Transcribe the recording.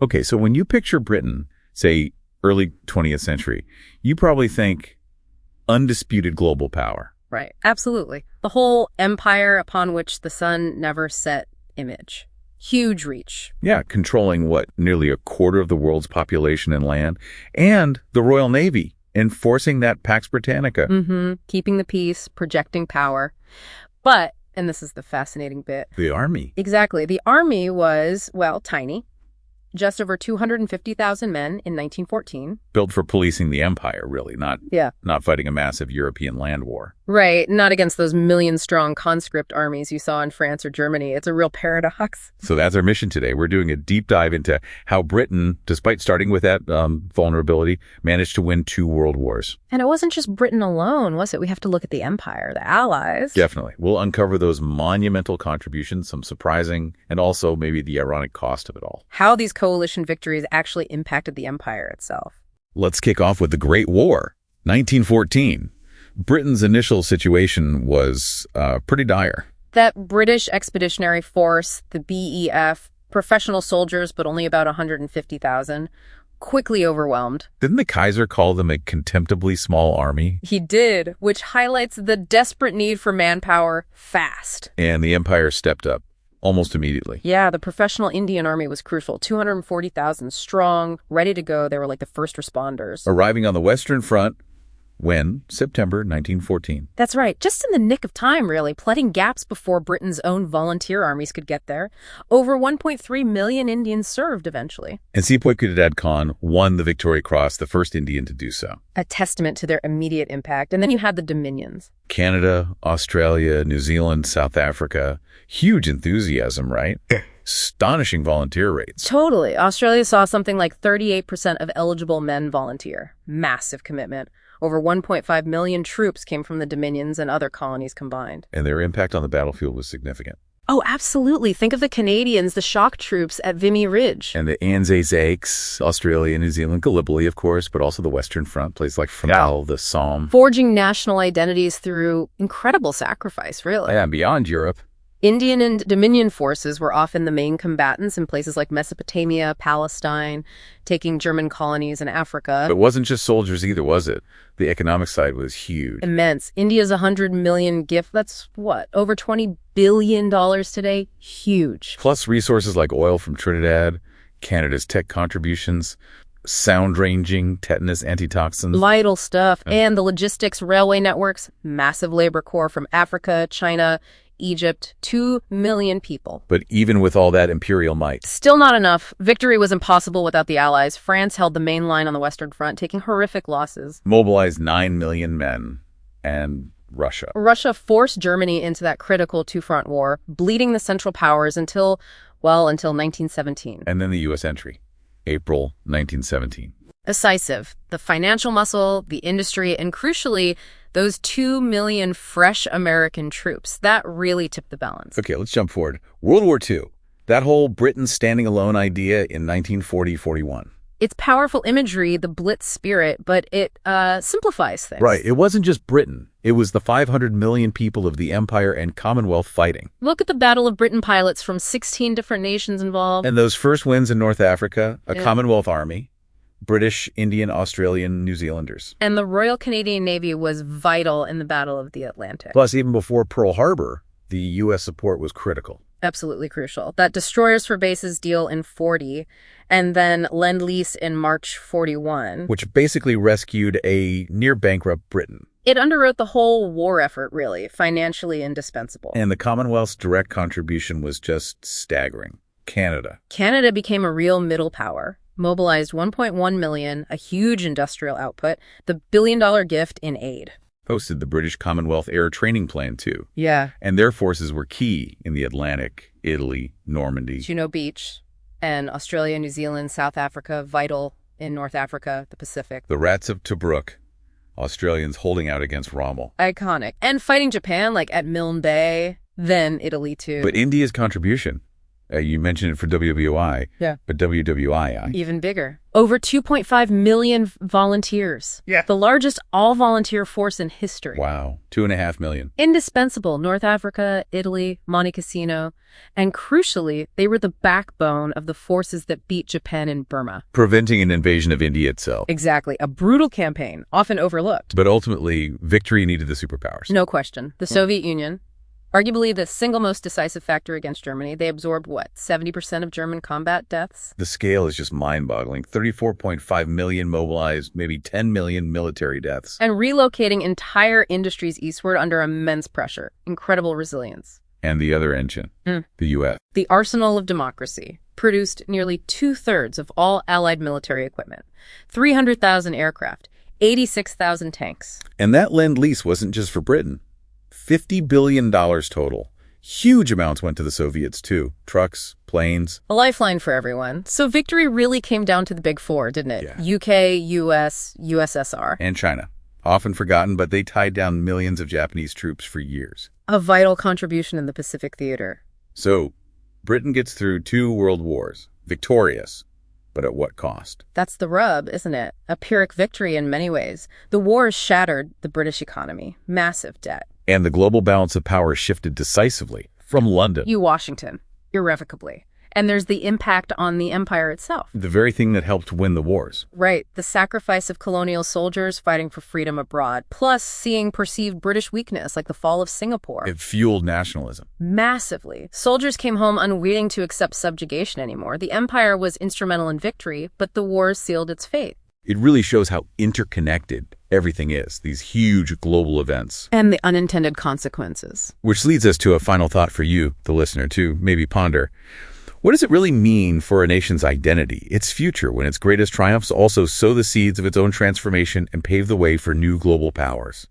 Okay, so when you picture Britain, say early 20th century, you probably think undisputed global power. Right. Absolutely. The whole empire upon which the sun never set image. Huge reach. Yeah, controlling what, nearly a quarter of the world's population and land, and the Royal Navy, enforcing that Pax Britannica. Keeping the peace, projecting power. But, and this is the fascinating bit. The army. Exactly. The army was, well, tiny. Just over 250,000 men in 1914. Built for policing the empire, really, not fighting a massive European land war. Right, not against those million-strong conscript armies you saw in France or Germany. It's a real paradox. So that's our mission today. We're doing a deep dive into how Britain, despite starting with that vulnerability, managed to win 2 world wars. And it wasn't just Britain alone, was it? We have to look at the empire, the allies. Definitely. We'll uncover those monumental contributions, some surprising, and also maybe the ironic cost of it all. How these coalition victories actually impacted the empire itself. Let's kick off with the Great War, 1914. Britain's initial situation was pretty dire. That British Expeditionary Force, the BEF, professional soldiers, but only about 150,000, quickly overwhelmed. Didn't the Kaiser call them a contemptibly small army? He did, which highlights the desperate need for manpower fast. And the empire stepped up almost immediately. Yeah, the professional Indian army was crucial. 240,000 strong, ready to go. They were like the first responders. Arriving on the Western Front, when? September 1914. That's right. Just in the nick of time, really, flooding gaps before Britain's own volunteer armies could get there. Over 1.3 million Indians served eventually. And Sepoy Cadet Khan won the Victoria Cross, the first Indian to do so. A testament to their immediate impact. And then you had the Dominions. Canada, Australia, New Zealand, South Africa. Huge enthusiasm, right? Astonishing volunteer rates. Totally. Australia saw something like 38% of eligible men volunteer. Massive commitment. Over 1.5 million troops came from the Dominions and other colonies combined. And their impact on the battlefield was significant. Oh, absolutely. Think of the Canadians, the shock troops at Vimy Ridge. And the Anzacs, Australia, New Zealand, Gallipoli, of course, but also the Western Front, places like Fromelles, the Somme. Forging national identities through incredible sacrifice, really. Yeah, beyond Europe. Indian and Dominion forces were often the main combatants in places like Mesopotamia, Palestine, taking German colonies in Africa. But it wasn't just soldiers either, was it? The economic side was huge. Immense. India's $100 million gift, that's what, over $20 billion today? Huge. Plus resources like oil from Trinidad, Canada's tech contributions, sound ranging, tetanus antitoxins. Vital stuff. And the logistics, railway networks, massive labor corps from Africa, China, Egypt, 2 million people. But even with all that imperial might, still not enough. Victory was impossible without the Allies. France held the main line on the Western Front, taking horrific losses. Mobilized 9 million men. And Russia. Russia forced Germany into that critical two-front war, bleeding the Central Powers until 1917. And then the U.S. entry, April 1917. Decisive. The financial muscle, the industry, and crucially, those 2 million fresh American troops. That really tipped the balance. Okay, let's jump forward. World War II. That whole Britain standing alone idea in 1940-41. It's powerful imagery, the Blitz spirit, but it simplifies things. Right. It wasn't just Britain. It was the 500 million people of the Empire and Commonwealth fighting. Look at the Battle of Britain pilots from 16 different nations involved. And those first wins in North Africa, a Commonwealth army, British, Indian, Australian, New Zealanders. And the Royal Canadian Navy was vital in the Battle of the Atlantic. Plus, even before Pearl Harbor, the U.S. support was critical. Absolutely crucial. That destroyers for bases deal in 40, and then Lend-Lease in March 41. Which basically rescued a near-bankrupt Britain. It underwrote the whole war effort, really, financially indispensable. And the Commonwealth's direct contribution was just staggering. Canada. Canada became a real middle power. Mobilized 1.1 million, a huge industrial output, the billion-dollar gift in aid. Hosted the British Commonwealth Air Training Plan, too. Yeah. And their forces were key in the Atlantic, Italy, Normandy. Juno Beach, and Australia, New Zealand, South Africa, vital in North Africa, the Pacific. The Rats of Tobruk, Australians holding out against Rommel. Iconic. And fighting Japan, like at Milne Bay, then Italy, too. But India's contribution, You mentioned it for WWI, Yeah. but WWII. Even bigger. Over 2.5 million volunteers. Yeah. The largest all-volunteer force in history. Wow, 2.5 million. Indispensable. North Africa, Italy, Monte Cassino. And crucially, they were the backbone of the forces that beat Japan in Burma. Preventing an invasion of India itself. Exactly. A brutal campaign, often overlooked. But ultimately, victory needed the superpowers. No question. The Soviet Union, arguably the single most decisive factor against Germany, they absorbed, 70% of German combat deaths? The scale is just mind-boggling. 34.5 million mobilized, maybe 10 million military deaths. And relocating entire industries eastward under immense pressure. Incredible resilience. And the other engine, the U.S. The arsenal of democracy produced nearly 2/3 of all Allied military equipment, 300,000 aircraft, 86,000 tanks. And that Lend-Lease wasn't just for Britain. $50 billion total. Huge amounts went to the Soviets, too. Trucks, planes. A lifeline for everyone. So victory really came down to the big four, didn't it? Yeah. UK, US, USSR. And China. Often forgotten, but they tied down millions of Japanese troops for years. A vital contribution in the Pacific theater. So, Britain gets through 2 world wars, victorious, but at what cost? That's the rub, isn't it? A Pyrrhic victory in many ways. The wars shattered the British economy. Massive debt. And the global balance of power shifted decisively from London. You Washington, irrevocably. And there's the impact on the empire itself. The very thing that helped win the wars. Right, the sacrifice of colonial soldiers fighting for freedom abroad, plus seeing perceived British weakness like the fall of Singapore. It fueled nationalism. Massively. Soldiers came home unwilling to accept subjugation anymore. The empire was instrumental in victory, but the wars sealed its fate. It really shows how interconnected everything is, these huge global events. And the unintended consequences. Which leads us to a final thought for you, the listener, to maybe ponder. What does it really mean for a nation's identity, its future, when its greatest triumphs also sow the seeds of its own transformation and pave the way for new global powers?